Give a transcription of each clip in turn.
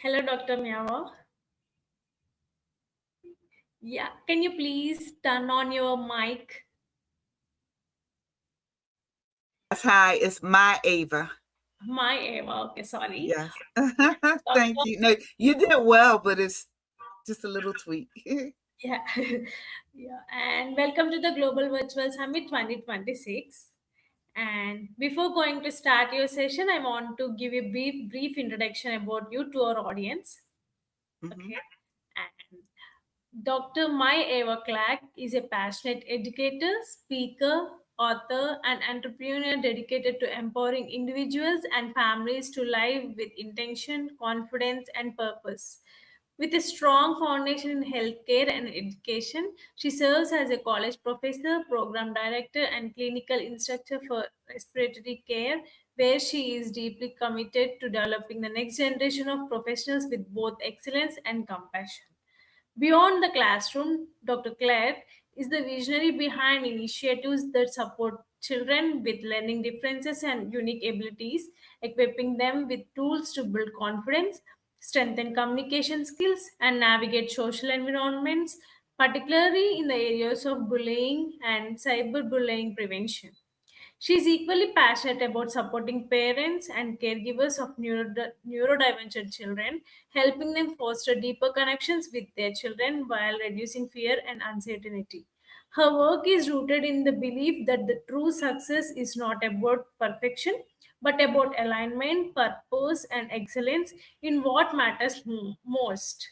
Hello, Dr. Miyawa. Yeah, can you please turn on your mic? Hi, it's my Ava. My Eva. Okay, sorry. Yes. Yeah, Thank Doctor. you. No, you did well, but it's just a little tweak. Yeah, yeah, and welcome to the Global Virtual Summit 2026. And before going to start your session, I want to give a brief introduction about you to our audience. Hmm. Okay, and Dr. Mai Eva Clark is a passionate educator, speaker, author, and entrepreneur dedicated to empowering individuals and families to live with intention, confidence, and purpose. With a strong foundation in healthcare and education, she serves as a college professor, program director, and clinical instructor for respiratory care, where she is deeply committed to developing the next generation of professionals with both excellence and compassion. Beyond the classroom, Dr. Clark is the visionary behind initiatives that support children with learning differences and unique abilities, equipping them with tools to build confidence, strengthen communication skills, and navigate social environments, particularly in the areas of bullying and cyberbullying prevention. She is equally passionate about supporting parents and caregivers of neurodivergent children, helping them foster deeper connections with their children while reducing fear and uncertainty. Her work is rooted in the belief that the true success is not about perfection, but about alignment, purpose, and excellence in what matters most.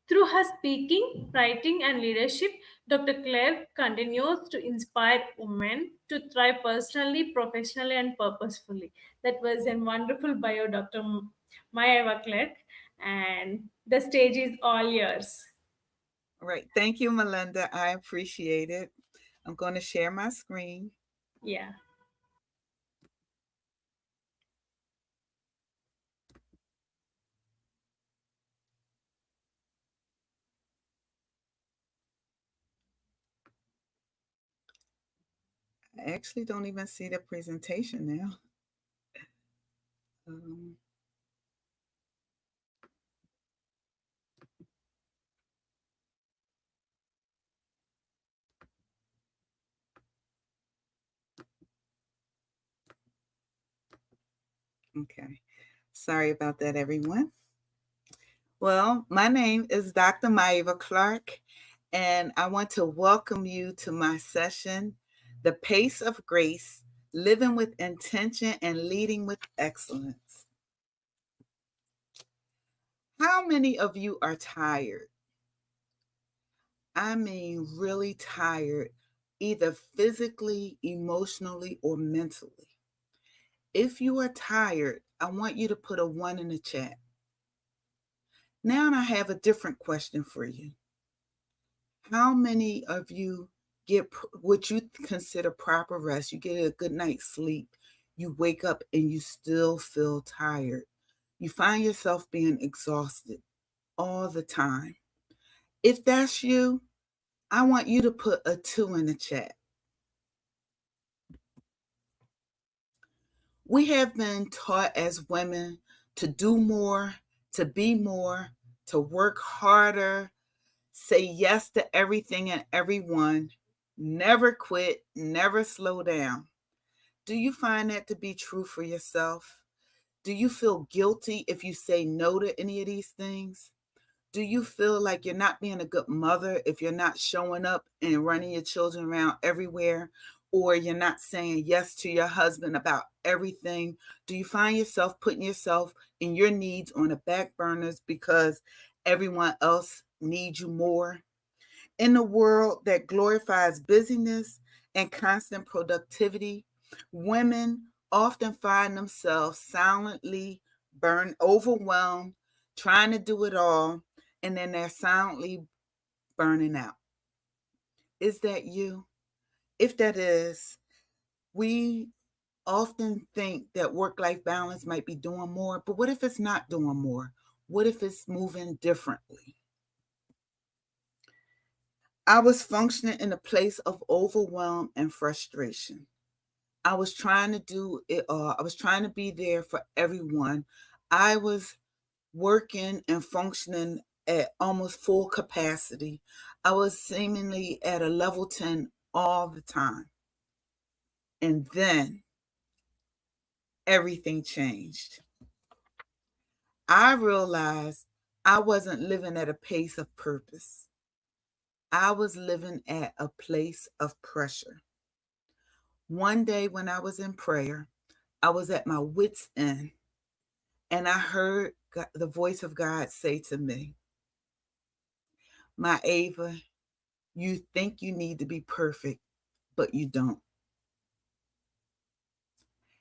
Through her speaking, writing, and leadership, Dr. Claire continues to inspire women to thrive personally, professionally, and purposefully. That was a wonderful bio, Dr. Maya Clark, and the stage is all yours. Right. Thank you, Melinda. I appreciate it. I'm going to share my screen. Yeah. I actually don't even see the presentation now. Um, okay. Sorry about that, everyone. Well, my name is Dr. Maeva Clark, and I want to welcome you to my session, The Pace of Grace, Living with Intention and Leading with Excellence. How many of you are tired? I mean, really tired, either physically, emotionally, or mentally. If you are tired, I want you to put a 1 in the chat. Now I have a different question for you. How many of you get what you consider proper rest? You get a good night's sleep, you wake up and you still feel tired. You find yourself being exhausted all the time. If that's you, I want you to put a 2 in the chat. We have been taught as women to do more, to be more, to work harder, say yes to everything and everyone, never quit, never slow down. Do you find that to be true for yourself? Do you feel guilty if you say no to any of these things? Do you feel like you're not being a good mother if you're not showing up and running your children around everywhere? Or you're not saying yes to your husband about everything? Do you find yourself putting yourself and your needs on the back burners because everyone else needs you more? In a world that glorifies busyness and constant productivity, women often find themselves silently burned, overwhelmed, trying to do it all, and then they're silently burning out. Is that you? If that is, we often think that work life balance might be doing more, but what if it's not doing more? What if it's moving differently? I was functioning in a place of overwhelm and frustration. I was trying to do it all. I was trying to be there for everyone. I was working and functioning at almost full capacity. I was seemingly at a level 10 all the time. And then everything changed. I realized I wasn't living at a pace of purpose. I was living at a place of pressure. One day when I was in prayer, I was at my wits' end, and I heard the voice of God say to me, "My Ava, you think you need to be perfect, but you don't."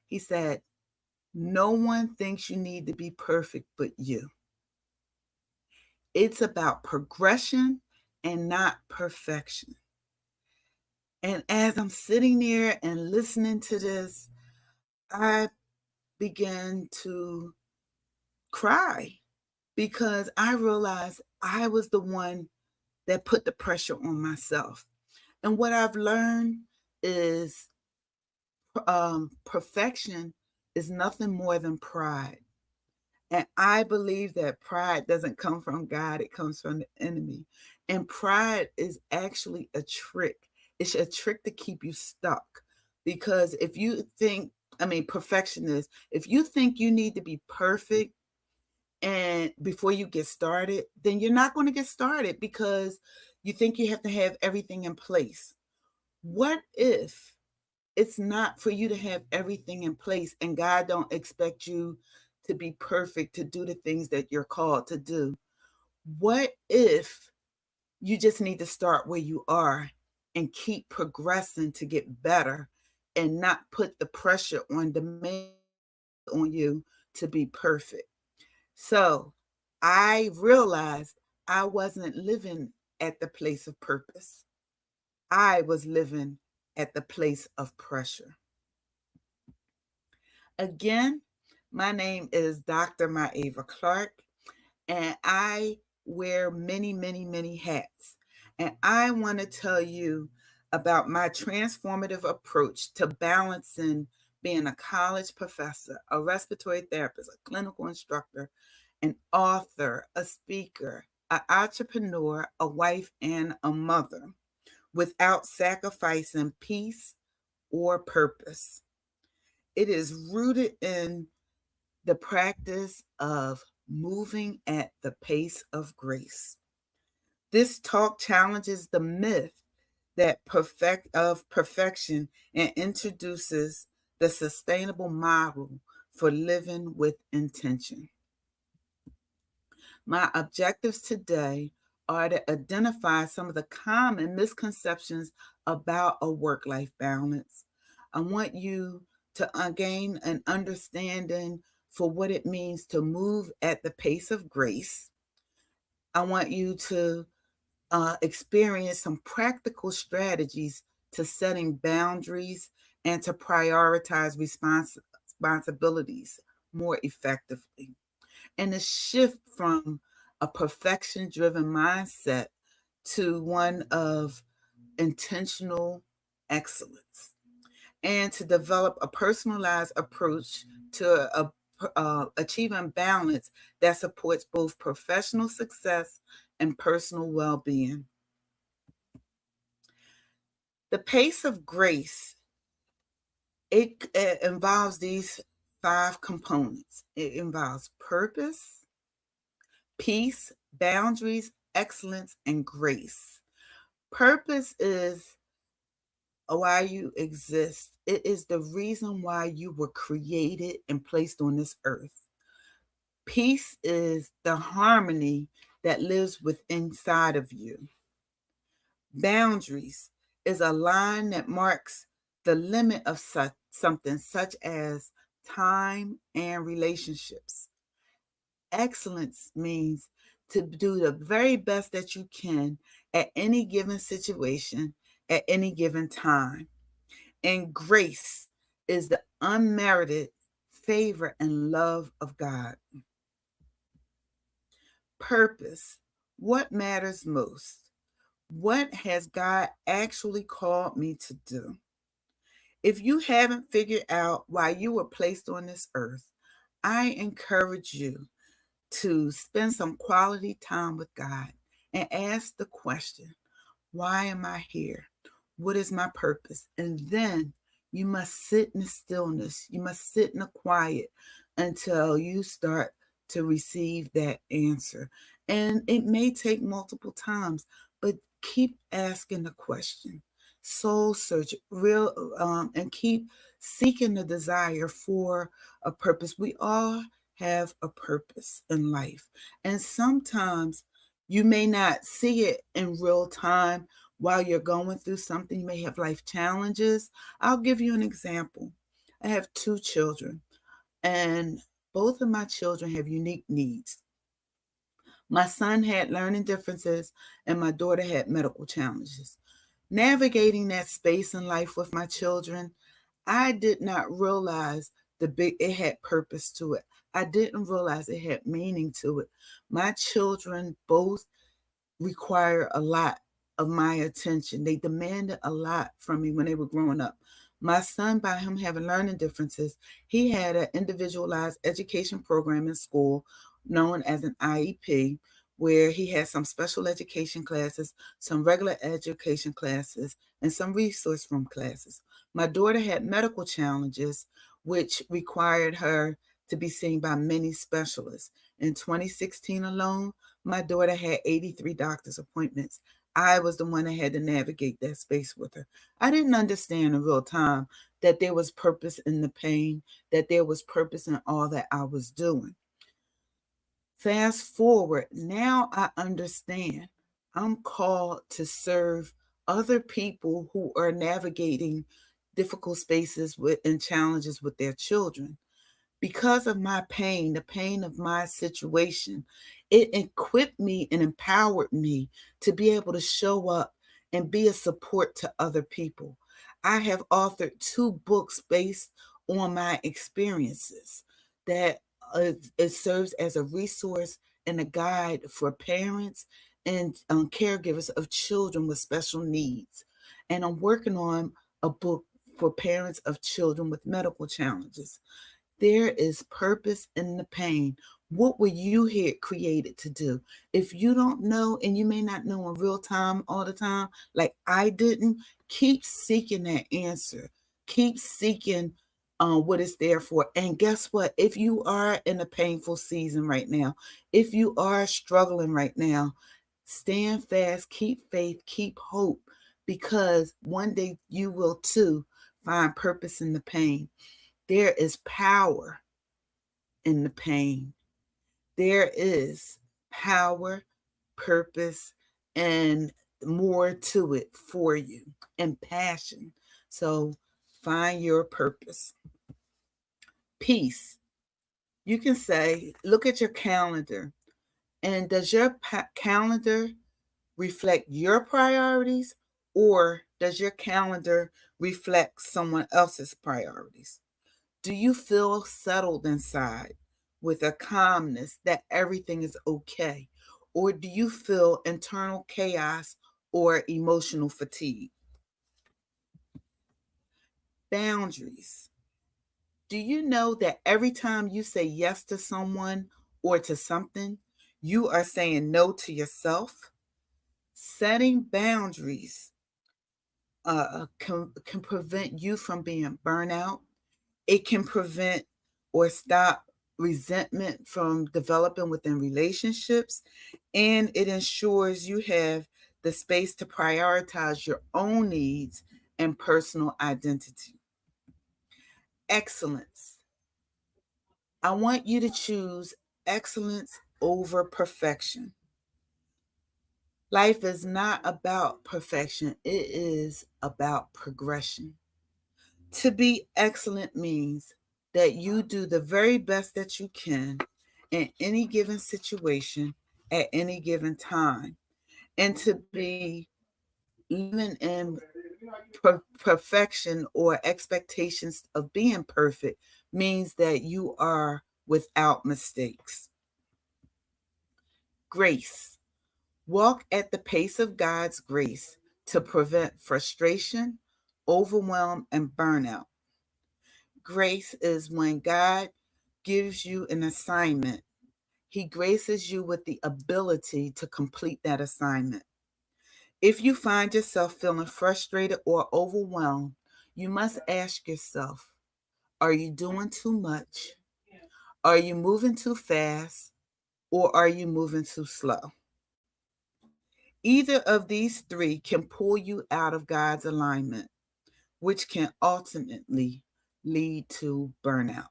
He said, "No one thinks you need to be perfect but you. It's about progression and not perfection." And as I'm sitting there and listening to this, I began to cry because I realized I was the one that put the pressure on myself. And what I've learned is perfection is nothing more than pride. And I believe that pride doesn't come from God, it comes from the enemy. And pride is actually a trick. It's a trick to keep you stuck. Because if you think, perfectionist, if you think you need to be perfect and before you get started, then you're not going to get started because you think you have to have everything in place. What if it's not for you to have everything in place and God don't expect you to be perfect to do the things that you're called to do? What if you just need to start where you are and keep progressing to get better and not put the pressure on demand on you to be perfect? So I realized I wasn't living at the place of purpose. I was living at the place of pressure. Again, my name is Dr. Maeva Clark, and I wear many, many, many hats. And I want to tell you about my transformative approach to balancing being a college professor, a respiratory therapist, a clinical instructor, an author, a speaker, an entrepreneur, a wife, and a mother without sacrificing peace or purpose. It is rooted in the practice of moving at the pace of grace. This talk challenges the myth that perfection and introduces the sustainable model for living with intention. My objectives today are to identify some of the common misconceptions about a work life balance. I want you to gain an understanding for what it means to move at the pace of grace. I want you to experience some practical strategies to setting boundaries and to prioritize responsibilities more effectively, and a shift from a perfection driven mindset to one of intentional excellence, and to develop a personalized approach to achieving balance that supports both professional success and personal well being. The pace of grace, it involves these five components. It involves purpose, peace, boundaries, excellence, and grace. Purpose is why you exist. It is the reason why you were created and placed on this earth. Peace is the harmony that lives within inside of you. Boundaries is a line that marks the limit of something such as time and relationships. Excellence means to do the very best that you can at any given situation, at any given time. And grace is the unmerited favor and love of God. Purpose. What matters most? What has God actually called me to do? If you haven't figured out why you were placed on this earth, I encourage you to spend some quality time with God and ask the question, why am I here? What is my purpose? And then you must sit in the stillness. You must sit in the quiet until you start to receive that answer. And it may take multiple times, but keep asking the question. Soul search, real, and keep seeking the desire for a purpose. We all have a purpose in life. And sometimes you may not see it in real time while you're going through something. You may have life challenges. I'll give you an example. I have two children, and both of my children have unique needs. My son had learning differences, and my daughter had medical challenges. Navigating that space in life with my children, I did not realize it had purpose to it. I didn't realize it had meaning to it. My children both require a lot of my attention. They demanded a lot from me when they were growing up. My son, by him having learning differences, he had an individualized education program in school known as an IEP, where he had some special education classes, some regular education classes, and some resource room classes. My daughter had medical challenges, which required her to be seen by many specialists. In 2016 alone, my daughter had 83 doctor's appointments. I was the one that had to navigate that space with her. I didn't understand in real time that there was purpose in the pain, that there was purpose in all that I was doing. Fast forward, now I understand. I'm called to serve other people who are navigating difficult spaces with and challenges with their children. Because of my pain, the pain of my situation, it equipped me and empowered me to be able to show up and be a support to other people. I have authored two books based on my experiences that it serves as a resource and a guide for parents and caregivers of children with special needs. And I'm working on a book for parents of children with medical challenges. There is purpose in the pain. What were you here created to do? If you don't know, and you may not know in real time all the time, like I didn't, keep seeking that answer. Keep seeking what is there for. And guess what? If you are in a painful season right now, if you are struggling right now, stand fast, keep faith, keep hope, because one day you will too find purpose in the pain. There is power in the pain. There is power, purpose, and more to it for you, and passion. So find your purpose. Peace. You can say, look at your calendar. And does your calendar reflect your priorities, or does your calendar reflect someone else's priorities? Do you feel settled inside with a calmness that everything is okay? Or do you feel internal chaos or emotional fatigue? Boundaries. Do you know that every time you say yes to someone or to something, you are saying no to yourself? Setting boundaries can prevent you from being burnout. It can prevent or stop resentment from developing within relationships, and it ensures you have the space to prioritize your own needs and personal identity. Excellence. I want you to choose excellence over perfection. Life is not about perfection, it is about progression. To be excellent means that you do the very best that you can in any given situation at any given time. And to be living in perfection or expectations of being perfect means that you are without mistakes. Grace. Walk at the pace of God's grace to prevent frustration, overwhelm, and burnout. Grace is when God gives you an assignment He graces you with the ability to complete that assignment. If you find yourself feeling frustrated or overwhelmed, you must ask yourself, are you doing too much? Are you moving too fast? Or are you moving too slow? Either of these three can pull you out of God's alignment, which can ultimately lead to burnout.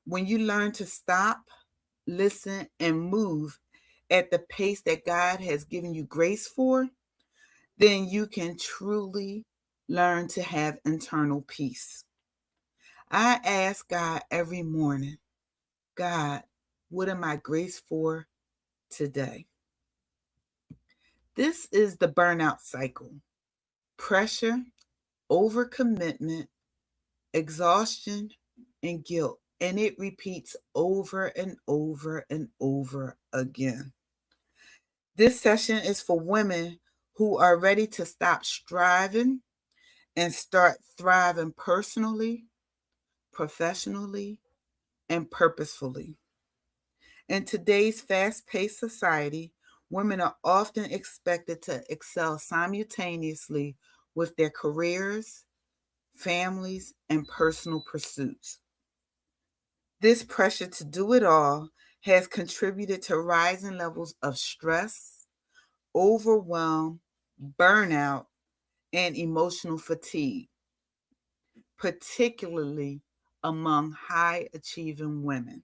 When you learn to stop, listen, and move at the pace that God has given you grace for, then you can truly learn to have internal peace. I ask God every morning, God, what am I graced for today? This is the burnout cycle: pressure, overcommitment, exhaustion, and guilt. And it repeats over and over and over again. This session is for women who are ready to stop striving and start thriving personally, professionally, and purposefully. In today's fast paced society, women are often expected to excel simultaneously with their careers, families, and personal pursuits. This pressure to do it all has contributed to rising levels of stress, overwhelm, burnout, and emotional fatigue, particularly among high achieving women.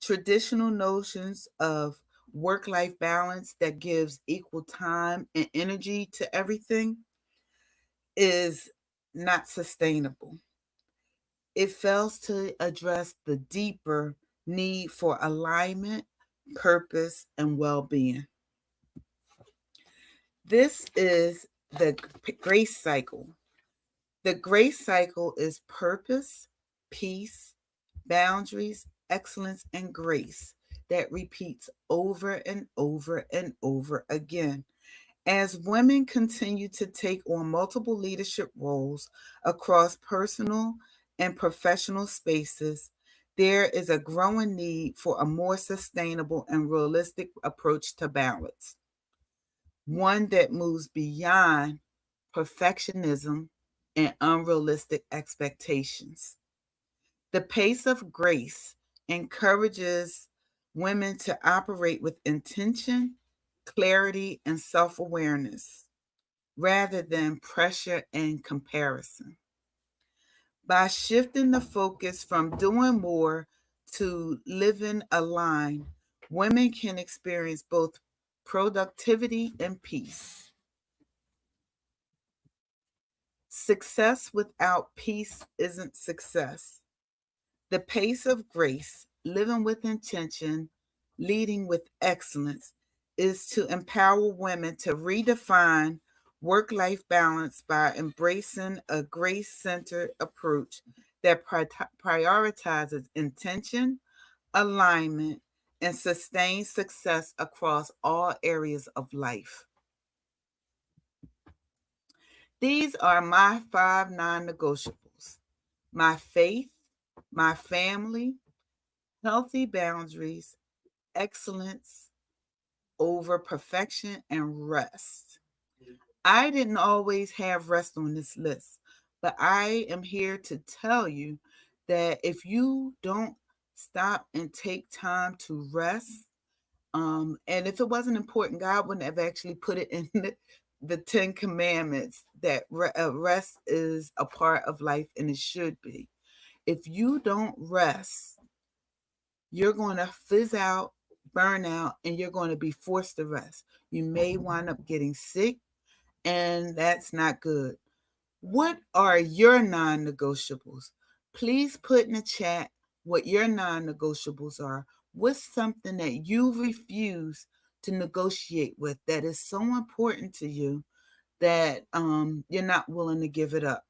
Traditional notions of work life balance that gives equal time and energy to everything is not sustainable. It fails to address the deeper need for alignment, purpose, and well being. This is the grace cycle. The grace cycle is purpose, peace, boundaries, excellence, and grace that repeats over and over and over again. As women continue to take on multiple leadership roles across personal and professional spaces, there is a growing need for a more sustainable and realistic approach to balance, one that moves beyond perfectionism and unrealistic expectations. The pace of grace encourages women to operate with intention, clarity, and self awareness rather than pressure and comparison. By shifting the focus from doing more to living aligned, women can experience both productivity and peace. Success without peace isn't success. The pace of grace, living with intention, leading with excellence, is to empower women to redefine work life balance by embracing a grace centered approach that prioritizes intention, alignment, and sustained success across all areas of life. These are my 5 non negotiables: my faith, my family, healthy boundaries, excellence over perfection, and rest. I didn't always have rest on this list, but I am here to tell you that if you don't stop and take time to rest, and if it wasn't important, God wouldn't have actually put it in the 10 Commandments that rest is a part of life and it should be. If you don't rest, you're going to fizz out, burn out, and you're going to be forced to rest. You may wind up getting sick, and that's not good. What are your non negotiables? Please put in the chat what your non negotiables are. What's something that you refuse to negotiate with that is so important to you that you're not willing to give it up?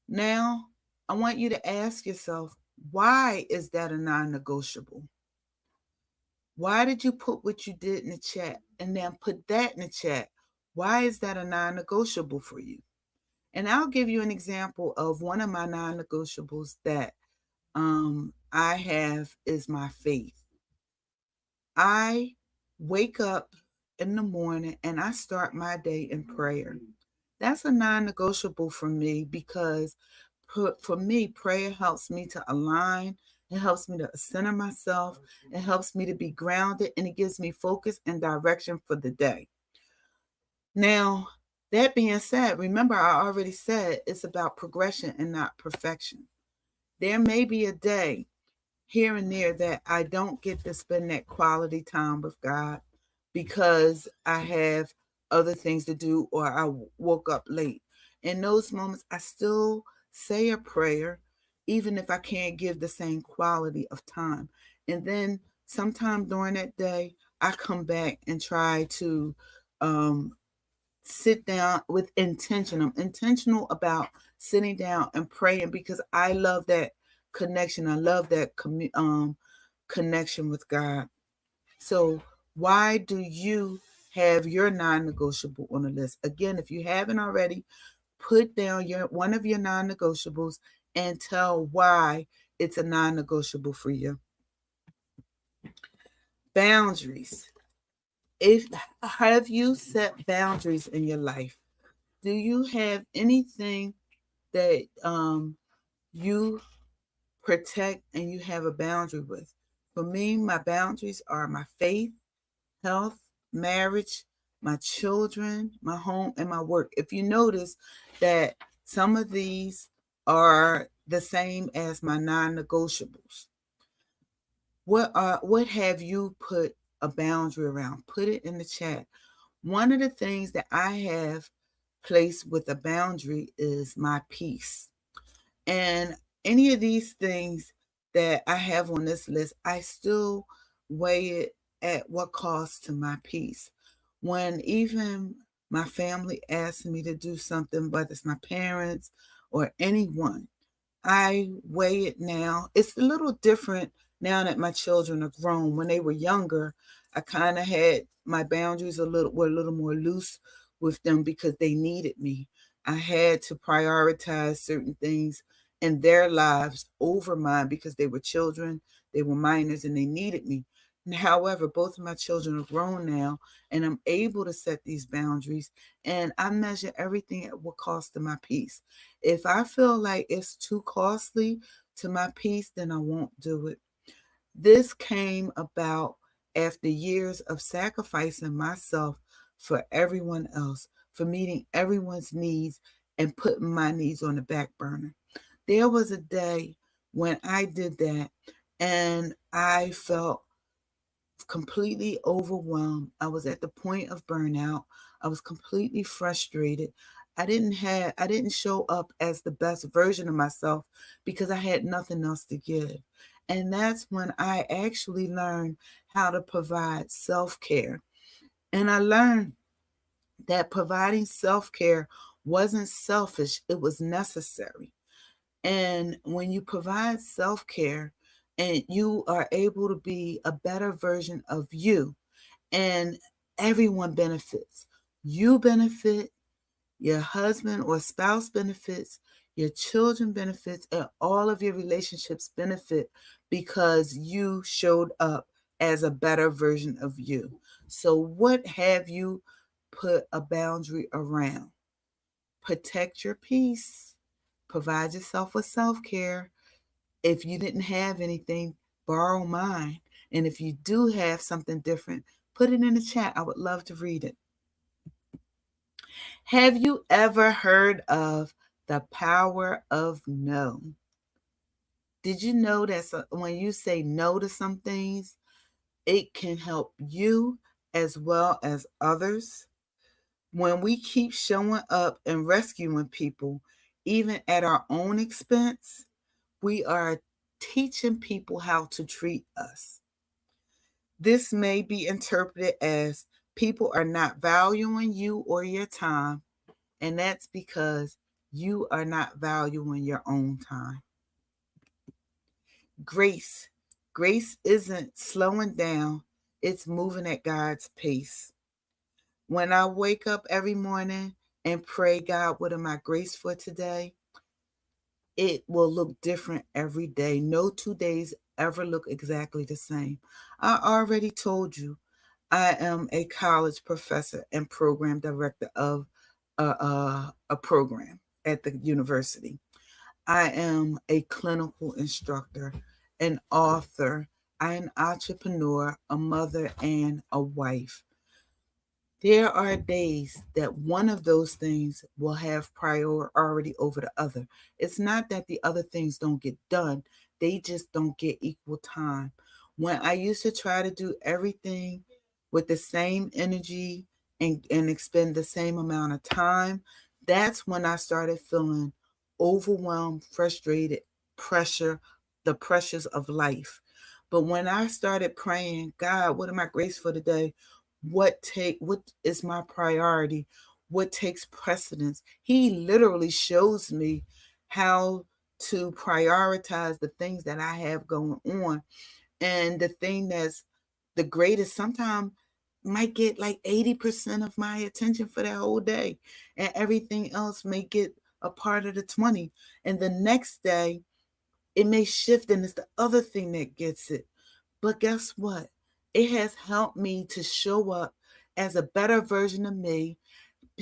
Now, I want you to ask yourself, why is that a non negotiable? Why did you put what you did in the chat and then put that in the chat? Why is that a non negotiable for you? And I'll give you an example of one of my non negotiables that I have is my faith. I wake up in the morning and I start my day in prayer. That's a non negotiable for me because for me, prayer helps me to align. It helps me to center myself. It helps me to be grounded and it gives me focus and direction for the day. Now, that being said, remember I already said it's about progression and not perfection. There may be a day here and there that I don't get to spend that quality time with God because I have other things to do or I woke up late. In those moments, I still say a prayer, even if I can't give the same quality of time. And then sometime during that day, I come back and try to um, sit down with intention. I'm intentional about sitting down and praying because I love that connection. I love that connection with God. So, why do you have your non-negotiable on the list? Again, if you haven't already, put down your one of your non-negotiables and tell why it's a non-negotiable for you. Boundaries. If have you set boundaries in your life? Do you have anything that you protect and you have a boundary with? For me, my boundaries are my faith, health, marriage, my children, my home, and my work. If you notice that some of these are the same as my non-negotiables, what have you put a boundary around? Put it in the chat. One of the things that I have placed with a boundary is my peace. And any of these things that I have on this list, I still weigh it at what cost to my peace. When even my family asks me to do something, whether it's my parents or anyone, I weigh it now. It's a little different now that my children are grown. When they were younger, I kind of had my boundaries were a little more loose with them because they needed me. I had to prioritize certain things in their lives over mine because they were children, they were minors, and they needed me. However, both of my children are grown now, and I'm able to set these boundaries, and I measure everything at what cost to my peace. If I feel like it's too costly to my peace, then I won't do it. This came about after years of sacrificing myself for everyone else, for meeting everyone's needs and putting my needs on the back burner. There was a day when I did that and I felt completely overwhelmed. I was at the point of burnout. I was completely frustrated. I didn't show up as the best version of myself because I had nothing else to give. And that's when I actually learned how to provide self-care. And I learned that providing self-care wasn't selfish, it was necessary. And when you provide self-care and you are able to be a better version of you, and everyone benefits. You benefit, your husband or spouse benefits, your children benefits, and all of your relationships benefit because you showed up as a better version of you. So what have you put a boundary around? Protect your peace. Provide yourself with self-care. If you didn't have anything, borrow mine. And if you do have something different, put it in the chat. I would love to read it. Have you ever heard of the power of no? Did you know that when you say no to some things, it can help you as well as others? When we keep showing up and rescuing people, even at our own expense, we are teaching people how to treat us. This may be interpreted as people are not valuing you or your time, and that's because you are not valuing your own time. Grace. Grace isn't slowing down, it's moving at God's pace. When I wake up every morning and pray, God, what am I grace for today? It will look different every day. No 2 days ever look exactly the same. I already told you I am a college professor and program director of a program at the university. I am a clinical instructor, an author, I'm an entrepreneur, a mother, and a wife. There are days that one of those things will have priority over the other. It's not that the other things don't get done, they just don't get equal time. When I used to try to do everything with the same energy and expend the same amount of time, that's when I started feeling overwhelmed, frustrated, pressure, the pressures of life. But when I started praying, God, what am I grateful for today? What is my priority? What takes precedence? He literally shows me how to prioritize the things that I have going on. And the thing that's the greatest sometimes might get like 80% of my attention for that whole day. And everything else may get a part of the 20. And the next day it may shift and it's the other thing that gets it. But guess what? It has helped me to show up as a better version of me,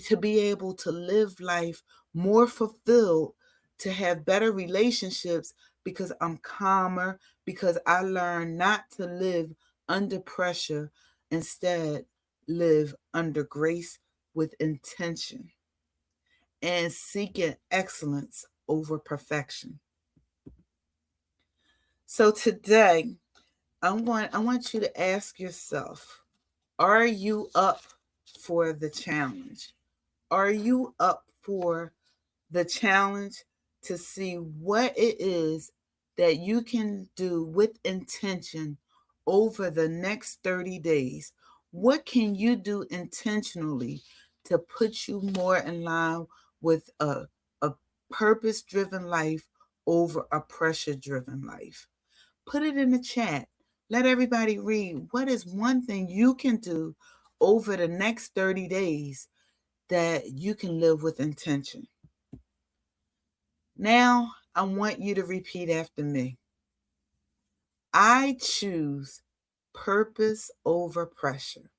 to be able to live life more fulfilled, to have better relationships because I'm calmer, because I learned not to live under pressure, instead, live under grace with intention and seeking excellence over perfection. So today, I want you to ask yourself, are you up for the challenge? Are you up for the challenge to see what it is that you can do with intention over the next 30 days? What can you do intentionally to put you more in line with a purpose driven life over a pressure driven life? Put it in the chat. Let everybody read. What is one thing you can do over the next 30 days that you can live with intention? Now, I want you to repeat after me. I choose purpose over pressure.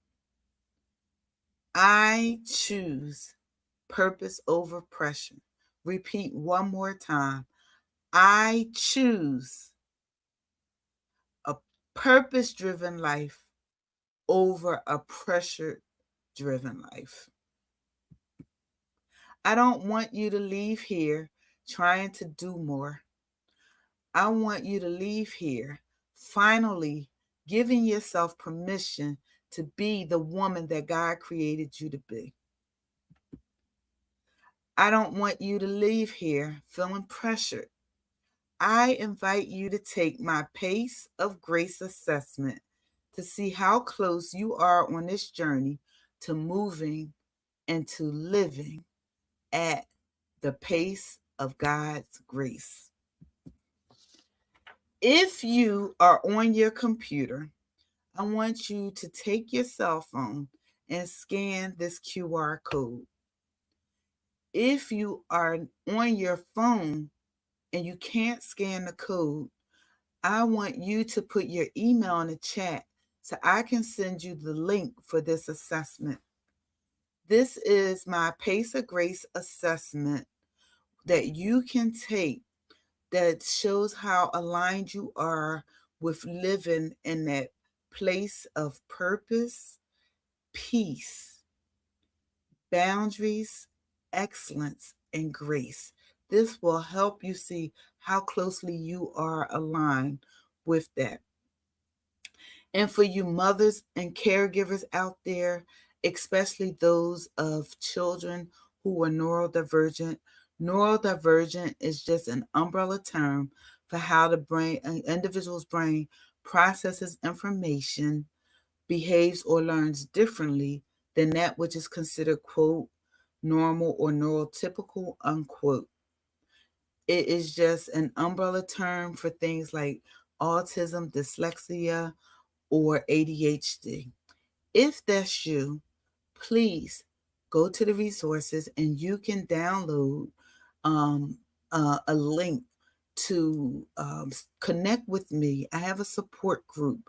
I choose purpose over pressure. Repeat one more time. I choose a purpose driven life over a pressure driven life. I don't want you to leave here trying to do more. I want you to leave here finally giving yourself permission to be the woman that God created you to be. I don't want you to leave here feeling pressured. I invite you to take my Pace of Grace assessment to see how close you are on this journey to moving and to living at the pace of God's grace. If you are on your computer, I want you to take your cell phone and scan this QR code. If you are on your phone and you can't scan the code, I want you to put your email in the chat so I can send you the link for this assessment. This is my Pace of Grace assessment that you can take that shows how aligned you are with living in that place of purpose, peace, boundaries, excellence, and grace. This will help you see how closely you are aligned with that. And for you mothers and caregivers out there, especially those of children who are neurodivergent, neurodivergent is just an umbrella term for how the brain, an individual's brain processes information, behaves or learns differently than that which is considered, quote, normal or neurotypical, unquote. It is just an umbrella term for things like autism, dyslexia, or ADHD. If that's you, please go to the resources and you can download um, a link to connect with me. I have a support group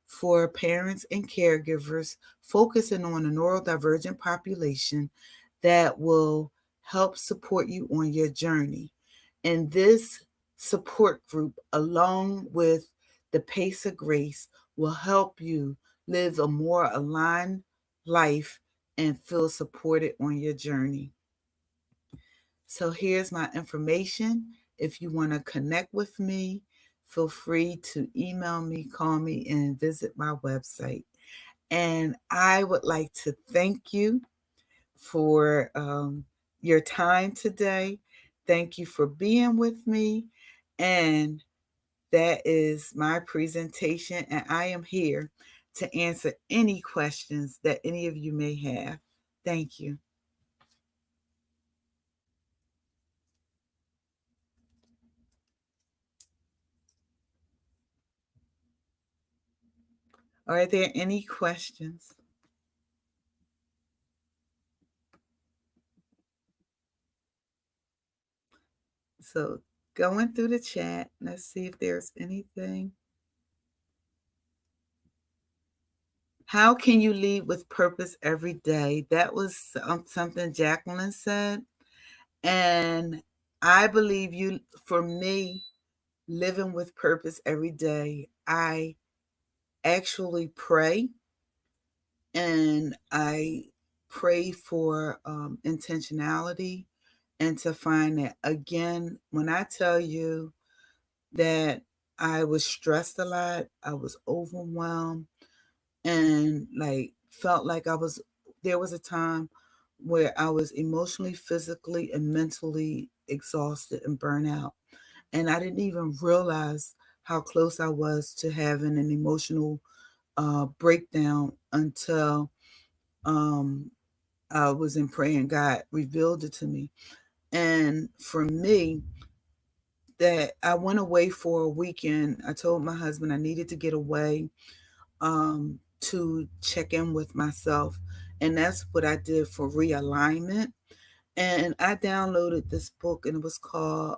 for parents and caregivers focusing on a neurodivergent population that will help support you on your journey. And this support group, along with the Pace of Grace, will help you live a more aligned life and feel supported on your journey. So here's my information. If you want to connect with me, feel free to email me, call me, and visit my website. And I would like to thank you for your time today. Thank you for being with me. And that is my presentation. And I am here to answer any questions that any of you may have. Thank you. Are there any questions? So going through the chat, let's see if there's anything. How can you lead with purpose every day? That was something Jacqueline said. And I believe for me, living with purpose every day, I actually pray, and I pray for intentionality and to find that again, when I tell you that I was stressed a lot, I was overwhelmed, and like felt like there was a time where I was emotionally, physically, and mentally exhausted and burnt out. And I didn't even realize how close I was to having an emotional breakdown until um, I was in prayer and God revealed it to me. And for me, that I went away for a weekend. I told my husband I needed to get away to check in with myself. And that's what I did for realignment. And I downloaded this book, and it was called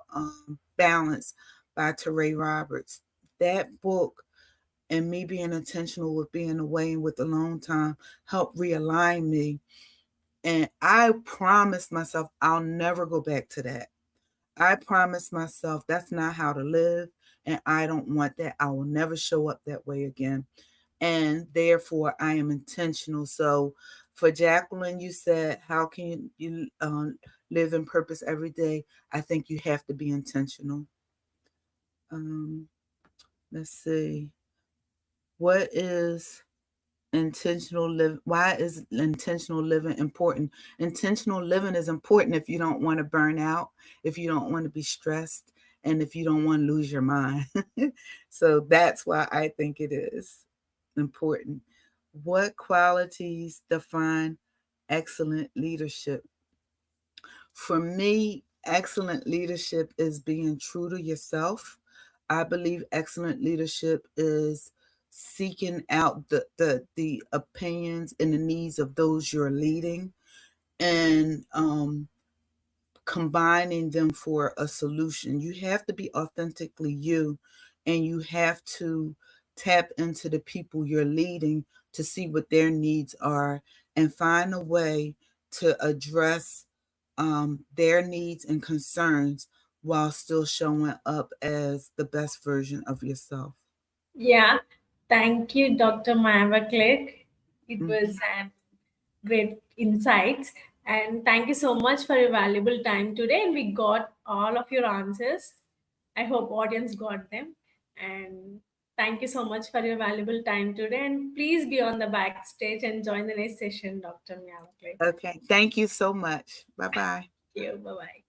Balance by Teray Roberts. That book and me being intentional with being away and with alone time helped realign me. And I promised myself I'll never go back to that. I promised myself that's not how to live, and I don't want that. I will never show up that way again. And therefore, I am intentional. So, for Jacqueline, you said, how can you live in purpose every day? I think you have to be intentional. Um, let's see. What is why is intentional living important? Intentional living is important if you don't want to burn out, if you don't want to be stressed, and if you don't want to lose your mind. So that's why I think it is important. What qualities define excellent leadership? For me, excellent leadership is being true to yourself. I believe excellent leadership is seeking out the opinions and the needs of those you're leading, and combining them for a solution. You have to be authentically you, and you have to tap into the people you're leading to see what their needs are and find a way to address their needs and concerns while still showing up as the best version of yourself. Yeah, thank you, Dr. Maya Clark. It Mm. was great insights. And thank you so much for your valuable time today. And we got all of your answers. I hope audience got them. And thank you so much for your valuable time today. And please be on the backstage and join the next session, Dr. Maya Clark. Okay, thank you so much. Bye bye. Thank you. Bye bye.